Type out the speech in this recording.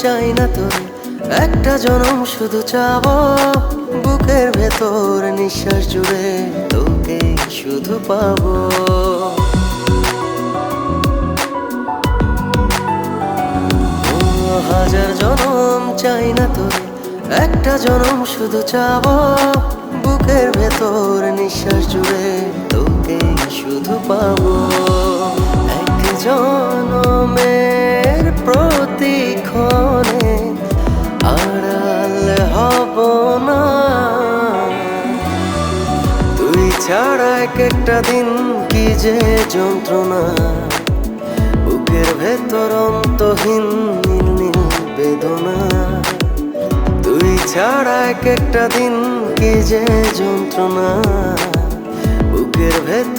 চাই না তোর, একটা জনম শুধু চাবো বুকের ভেতর নিঃশ্বাস জুড়ে তোকে শুধু পাবো। হাজার জনম চাই না তোর, একটা জনম শুধু চাবো বুকের ভেতর নিঃশ্বাস জুড়ে তোকে শুধু পাবো। এক জনমের প্রতিক্ষণে আড়াল হব না, তুই ছাড়া এক একটা দিন কি যে যন্ত্রণা, বুকের ভেতর অন্তহীন নীল নীল বেদনা। তুই ছাড়া এক একটা দিন কি যে যন্ত্রণা, বুকের ভেতর